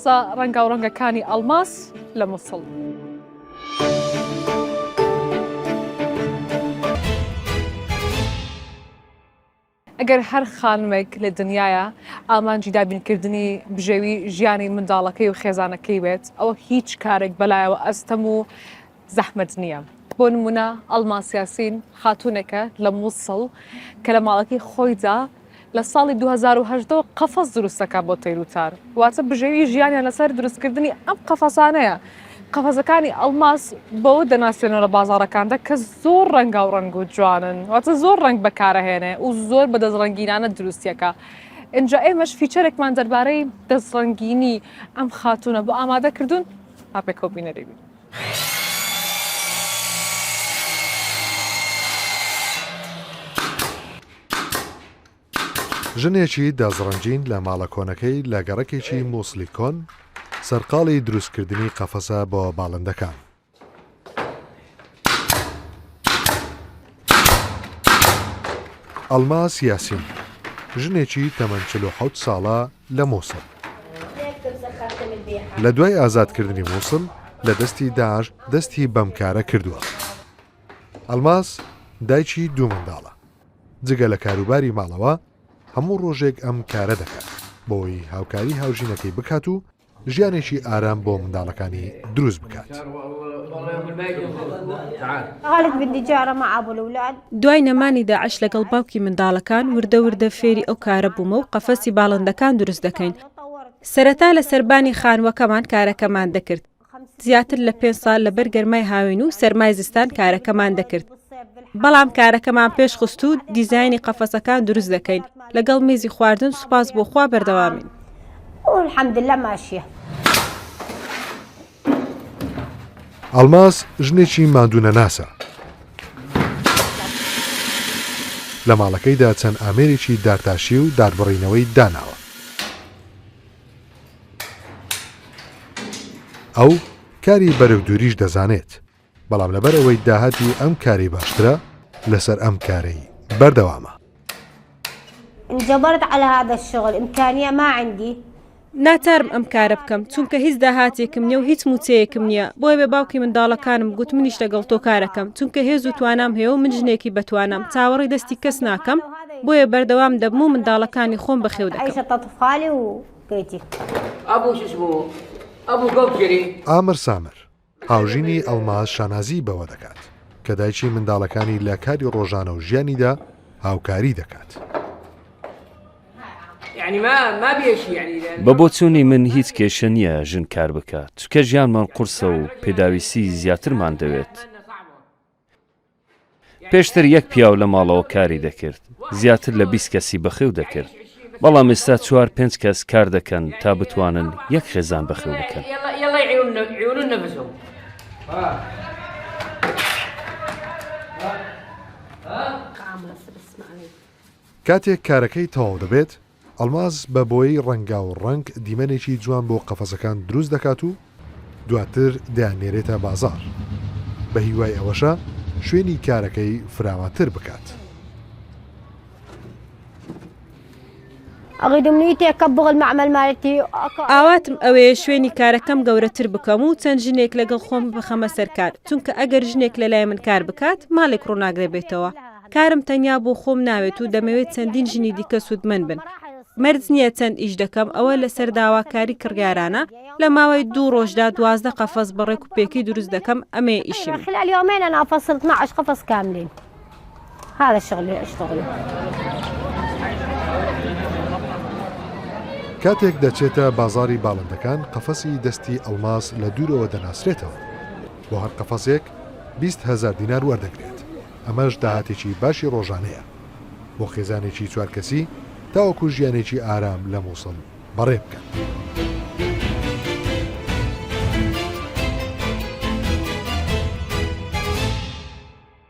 قفەسە ڕەنگاوڕەنگەکانی ئەڵماس لە مووسڵ. ئەگەر هەر خانمێک لە دنیاە ئامانجی دابینکردنی بژێوی ژیانی منداڵەکەی و خێزانەکەی بێت، ئەوە هیچ کارێک بەلایەوە ئەستەم و زەحمەت نییە. بۆ نمونە ئەڵماس یاسین خاتوونێکە لە مووسڵ کە لە ماڵەکەی خۆیدا لە ساڵی 2008 قەفەس دروستەکە بۆ تەیروتار، واتە بژێوی ژیانیان لەسەر دروستکردنی ئەم قەفەسانەیە. قەفەسەکانی ئەڵماس بەوە دەناسێنەوە لە بازاڕەکاندا کە زۆر ڕەنگا و ڕەنگ و جوانن، واتە زۆر ڕەنگ بەکارەهێنێ و زۆر بە دەستڕەنگینانە دروستیەکە. اینجا ئێمەش فیچەرێکمان دەربارەی دەستڕەنگینی ئەم خاتوونە بۆ ئامادەکردوون، هاپێکەوە بینەرێبین. ژنێکی دەزڕەنجین لە ماڵە کۆنەکەی لە گەڕەکێکی مووسڵی کۆن سەرقاڵی دروستکردنی قەفەسە بۆ باڵندەکان. ئەڵماس یاسین ژنێکی تەمەن 47 ساڵە لە مووسڵ. لە دوای ئازادکردنی مووسڵ لە دەستی داعش دەستی بەمکارە کردووە. ئەڵماس دایکی دوو منداڵە. جگە لە کاروباری ماڵەوە هەموو ڕۆژێک ئەم کارە دەکات بۆی هاوکاری هاوژینەکەی بکات و ژیانێکی ئارام بۆ منداڵەکانی دروست بکات. دوای نەمانی داعش لەگەڵ باوکی منداڵەکان وردە وردە فێری ئەو کارە بوومە و قەفەسی باڵندەکان دروست دەکەین. سەرەتا لە سەربانی خانوەکەمان کارەکەمان دەکرد. زیاتر لە 5 ساڵ لەبەر گەرمای هاوین و سەرمای زستان کارەکەمان دەکرد. بەڵام کارەکەمان پێش خست و دیزایانی قەفەسەکان دروست دەکەین. لەگەڵ میزی خواردن سوپاس بۆ خوا بەردەوامین. الحەمدلله ماشیە. ئەڵماس ژنێکی ماندوونە ناسە. لە ماڵەکەیدا چەند ئامێرێکی دارتاشی و دادبڕینەوەی داناوە. ئەو کاری بەرەودووریش دەزانێت، بەڵام لەبەر ئەوەی داهاتی ئەم کاری باشترە لەسەر ئەم کارەی بەردەوامە. انجبرت على هذا الشغل إمكانية ما عندي. ناتارم ئەم کارە بکەم چونکە هیچ داهاتێکم نییە و هیچ موچەیەکم نییە، بۆیە بێ باوکی منداڵەکانم گوت منیش لەگەڵ تۆ کارەکەم چونکە هێز و توانام هەیە و من ژنێکی بەتوانم چاوەڕی دەستی کەس ناکەم، بۆیە بەردەوام دەبم و منداڵەکانی خۆم بەخێو دەکەم. ئامر سامر هاوژینی ئەڵماس شانازی بەوە دەکات کە دایکی منداڵەکانی لە کاری ڕۆژانە و ژیانیدا هاوکاری دەکات. بە بۆ چوونی من هیچ کێشە نییە ژن کار بکات، چکە ژیانمان قورسە و پێداویستی زیاترمان دەوێت. پێشتر یەک پیاو لە ماڵەوە کاری دەکرد، زیاتر لە 20 کەسی بەخێو دەکرد، بەڵام ئێستا 4-5 کەس کار دەکەن تا بتوانن یەک خێزان بەخێو بکەن. کاتێک کارەکەی تەواو دەبێت، ئەڵماس بە بۆی ڕەنگا و ڕەنگ دیمەنێکی جوان بۆ قەفەسەکان دروست دەکات و دواتر دەیانێرێتە بازار. بە هیوای ئەوەشە شوێنی کارەکەی فراوانتر بکات. ئاواتم ئەوەیە شوێنی کارەکەم گەورەتر بکەم و چەند ژنێک لەگەڵ خۆم بخەمە سەرکار، چونکە ئەگەر ژنێک لەلای من کار بکات ماڵێک ڕووناگرێبێتەوە. کارم تەنیا بۆ خۆم ناوێت و دەمەوێت چەندین ژنی دیکە سوودمەند بن. مەرج نییە چەند ئیش دەکەم، ئەوە لەسەر داواکاری کڕگارانە. لە ماوەی 2 ڕۆژدا 12 قەفەس بەڕێک و پێکی دروست دەکەم، ئەمێ ئیشم. خلال يومين أنا أفصل 12 قفص كاملين. هذا الشغل اللي أشتغله. کاتێک دەچێتە بازاری باڵندەکان، قەفەسی دەستی ئەڵماس لە دوورەوە دەناسرێتەوە. بۆ هەر قەفەسێک 20,000 دینار وەردەگرێت. ئەمەش داهاتێکی باشی ڕۆژانەیە بۆ خێزانێکی 4 کەسی تاوەکو ژیانێکی ئارام لە مووسڵ بەڕێ بکەن.